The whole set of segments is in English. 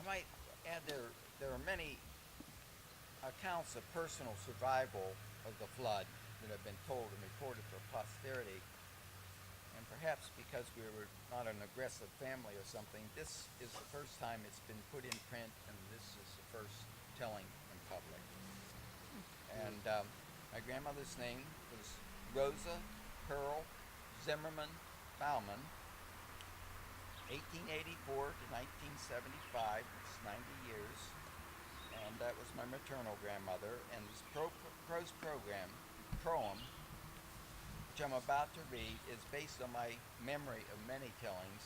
I might add there are many accounts of personal survival of the flood that have been told and recorded for posterity. And perhaps because we were not an aggressive family or something, this is the first time it's been put in print, and this is the first telling in public. And my grandmother's name was Rosa Pearl Zimmerman Bauman, 1884 to 1975. It's 90 years. And that was my maternal grandmother. And this prose proem, which I'm about to read, is based on my memory of many killings,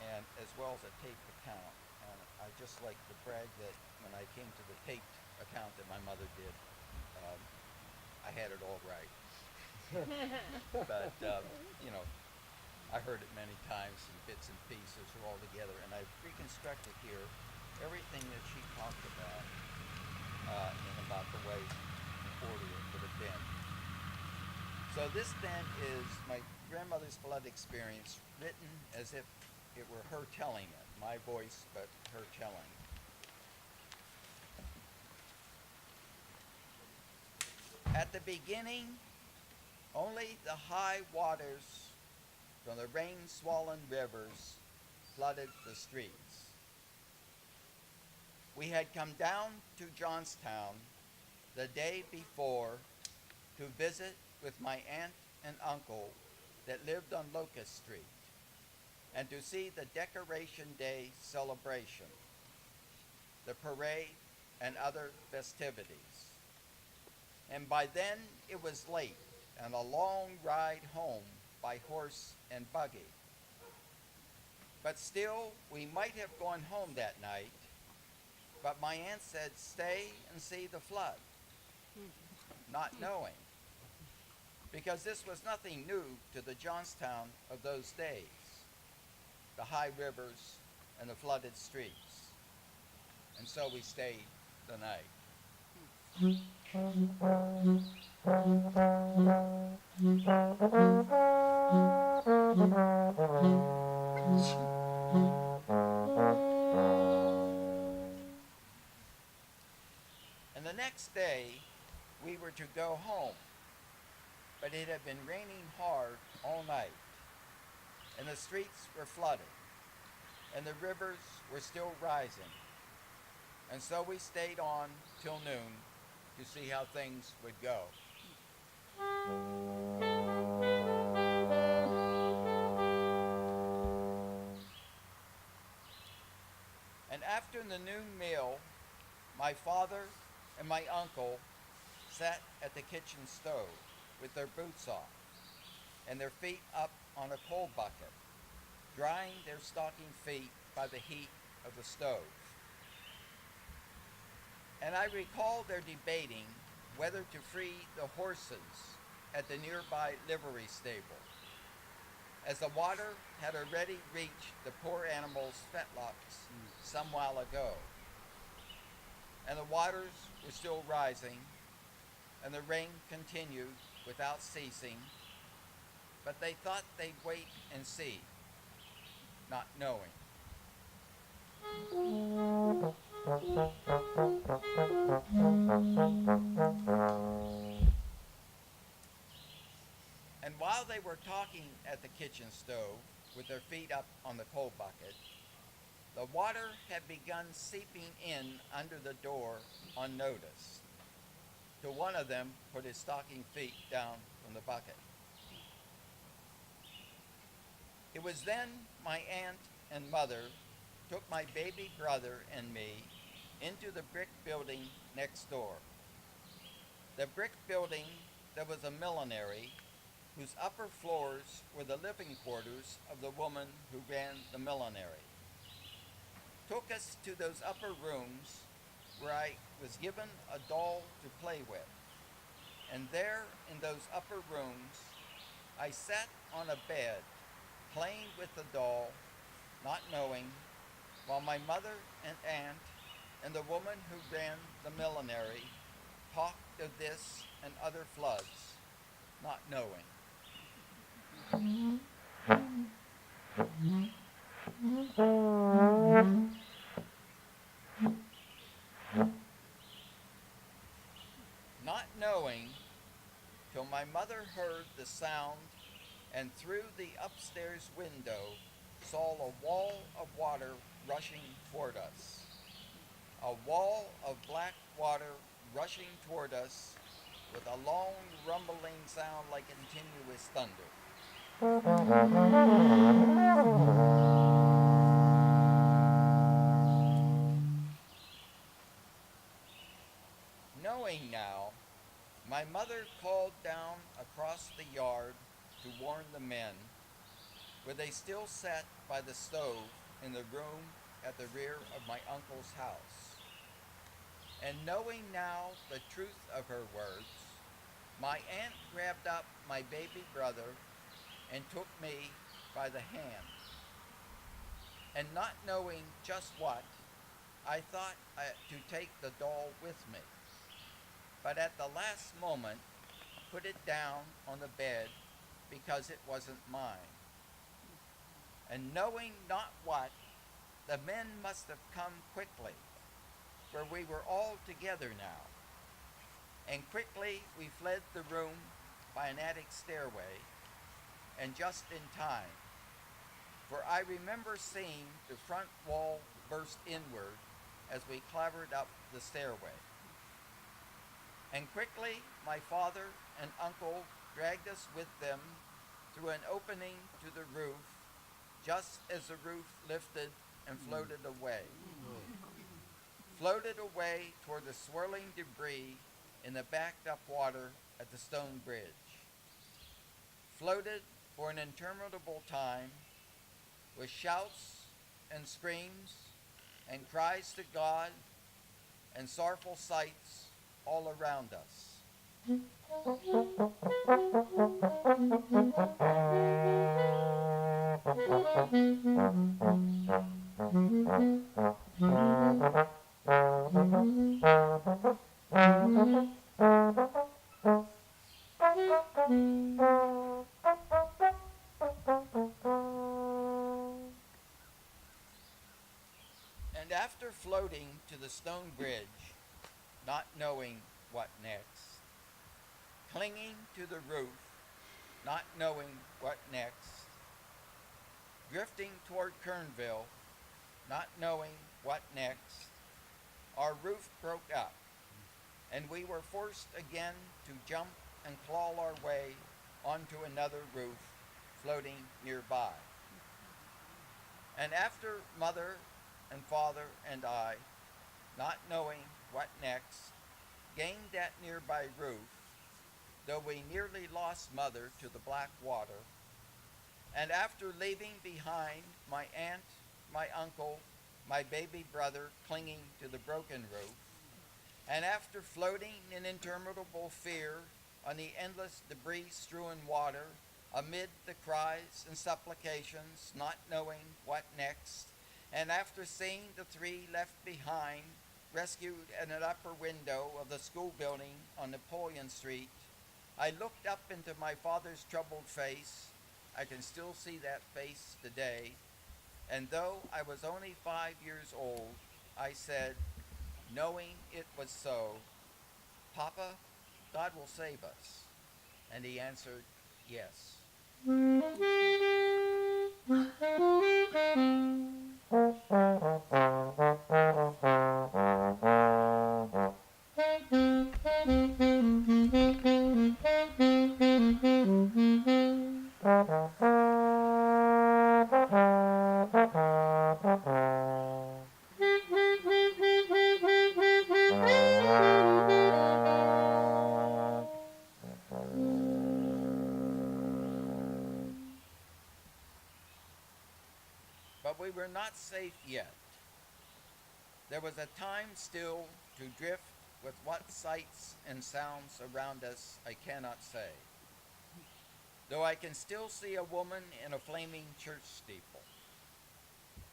and as well as a taped account. And I just like to brag that when I came to the taped account that my mother did, um, I had it all right. But you know, I heard it many times in bits and pieces or all together, and I've reconstructed here everything that she talked about and about the way the order it would have been. So this then is my grandmother's flood experience, written as if it were her telling it, my voice, but her telling. At the beginning, only the high waters from the rain-swollen rivers flooded the streets. We had come down to Johnstown the day before to visit with my aunt and uncle that lived on Locust Street, and to see the Decoration Day celebration, the parade, and other festivities. And by then it was late, and a long ride home by horse and buggy. But still, we might have gone home that night, but my aunt said, "Stay and see the flood," not knowing, because this was nothing new to the Johnstown of those days, the high rivers and the flooded streets. And so we stayed the night. And the next day, we were to go home, but it had been raining hard all night, and the streets were flooded, and the rivers were still rising. And so we stayed on till noon to see how things would go. And after the noon meal, my father and my uncle sat at the kitchen stove with their boots off and their feet up on a coal bucket, drying their stocking feet by the heat of the stove. And I recall their debating whether to free the horses at the nearby livery stable, as the water had already reached the poor animals' fetlocks some while ago. And the waters were still rising, and the rain continued without ceasing, but they thought they'd wait and see, not knowing. And while they were talking at the kitchen stove, with their feet up on the coal bucket, the water had begun seeping in under the door unnoticed, till one of them put his stocking feet down from the bucket. It was then my aunt and mother took my baby brother and me into the brick building next door. The brick building that was a millinery, whose upper floors were the living quarters of the woman who ran the millinery, took us to those upper rooms where I was given a doll to play with. And there, in those upper rooms, I sat on a bed, playing with the doll, not knowing, while my mother and aunt and the woman who ran the millinery talked of this and other floods, not knowing. knowing till my mother heard the sound and through the upstairs window saw a wall of water rushing toward us. A wall of black water rushing toward us with a long rumbling sound like continuous thunder. Knowing now, my mother called down across the yard to warn the men, where they still sat by the stove in the room at the rear of my uncle's house. And knowing now the truth of her words, my aunt grabbed up my baby brother and took me by the hand. And not knowing just what, I thought to take the doll with me, but at the last moment put it down on the bed because it wasn't mine. And knowing not what, the men must have come quickly, for we were all together now. And quickly we fled the room by an attic stairway, and just in time, for I remember seeing the front wall burst inward as we clambered up the stairway. And quickly my father and uncle dragged us with them through an opening to the roof, just as the roof lifted and floated away. Floated away toward the swirling debris in the backed up water at the stone bridge. Floated for an interminable time with shouts and screams and cries to God and sorrowful sights all around us. And after floating to the stone bridge, not knowing what next, clinging to the roof, not knowing what next, drifting toward Kernville, not knowing what next, our roof broke up, and we were forced again to jump and claw our way onto another roof floating nearby. And after mother and father and I, not knowing what next, gained that nearby roof, though we nearly lost mother to the black water, and after leaving behind my aunt, my uncle, my baby brother clinging to the broken roof, and after floating in interminable fear on the endless debris-strewn water, amid the cries and supplications, not knowing what next, and after seeing the three left behind, rescued at an upper window of the school building on Napoleon Street, I looked up into my father's troubled face. I can still see that face today. And though I was only 5 years old, I said, knowing it was so, "Papa, God will save us." And he answered, "Yes." But we were not safe yet. There was a time still to drift with what sights and sounds around us I cannot say. Though I can still see a woman in a flaming church steeple.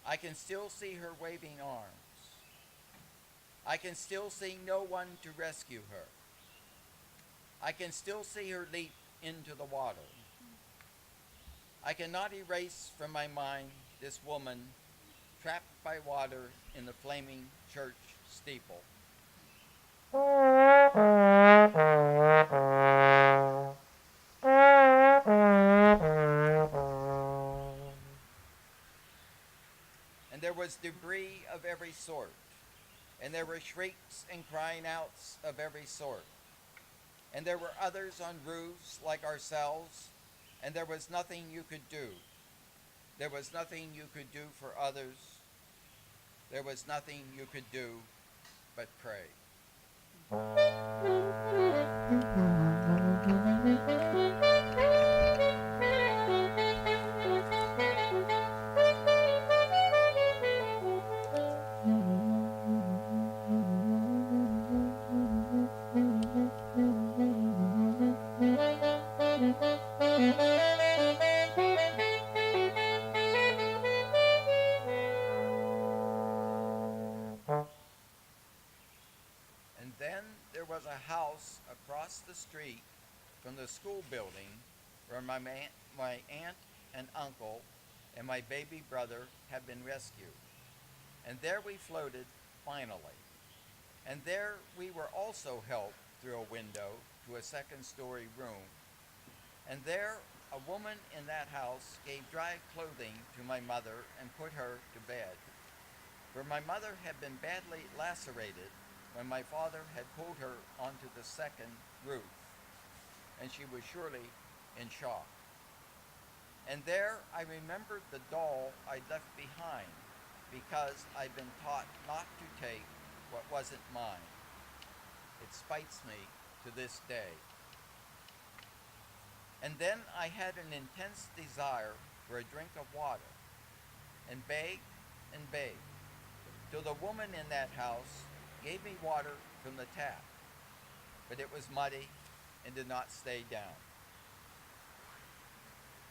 I can still see her waving arms. I can still see no one to rescue her. I can still see her leap into the water. I cannot erase from my mind this woman trapped by water in the flaming church steeple. And there was debris of every sort, and there were shrieks and crying outs of every sort. And there were others on roofs like ourselves, and there was nothing you could do. There was nothing you could do for others. There was nothing you could do but pray. And then there was a house across the street from the school building where my aunt and uncle and my baby brother had been rescued. And there we floated finally. And there we were also helped through a window to a second-story room. And there a woman in that house gave dry clothing to my mother and put her to bed. For my mother had been badly lacerated when my father had pulled her onto the second roof, and she was surely in shock. And there I remembered the doll I'd left behind because I'd been taught not to take what wasn't mine. It spites me to this day. And then I had an intense desire for a drink of water, and begged and begged, till the woman in that house gave me water from the tap, but it was muddy and did not stay down.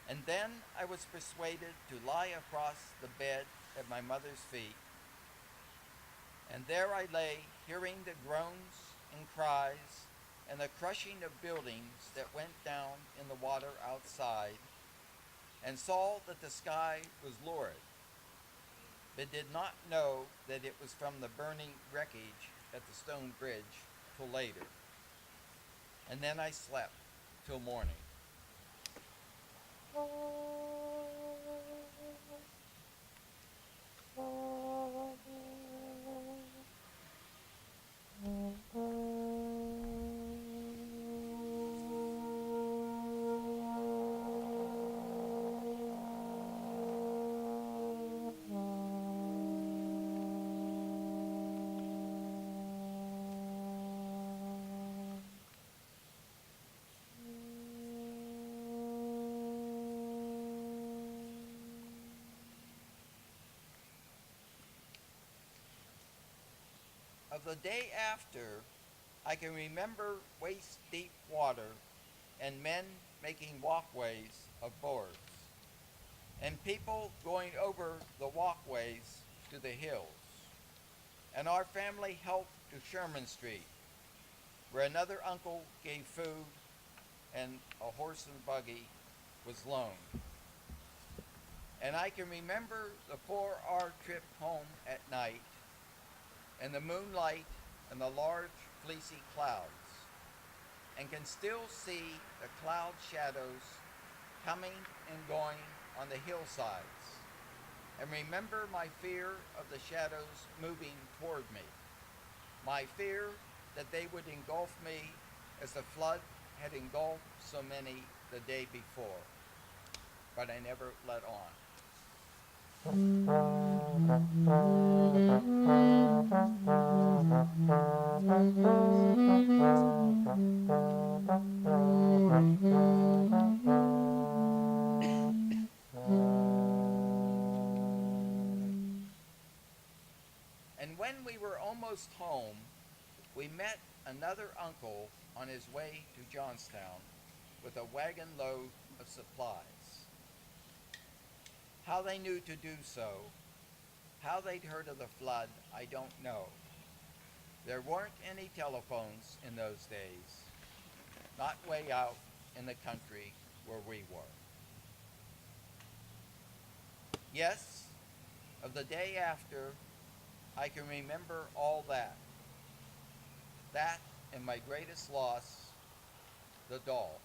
And then I was persuaded to lie across the bed at my mother's feet, and there I lay, hearing the groans and cries and the crushing of buildings that went down in the water outside, and saw that the sky was lurid, but did not know that it was from the burning wreckage at the stone bridge till later. And then I slept till morning. Of the day after, I can remember waist-deep water and men making walkways of boards, and people going over the walkways to the hills. And our family helped to Sherman Street, where another uncle gave food and a horse and buggy was loaned. And I can remember the 4-hour trip home at night, and the moonlight and the large fleecy clouds, and can still see the cloud shadows coming and going on the hillsides, and remember my fear of the shadows moving toward me, my fear that they would engulf me as the flood had engulfed so many the day before, but I never let on. And when we were almost home, we met another uncle on his way to Johnstown with a wagon load of supplies. How they knew to do so, how they'd heard of the flood, I don't know. There weren't any telephones in those days, not way out in the country where we were. Yes, of the day after, I can remember all that. That and my greatest loss, the doll.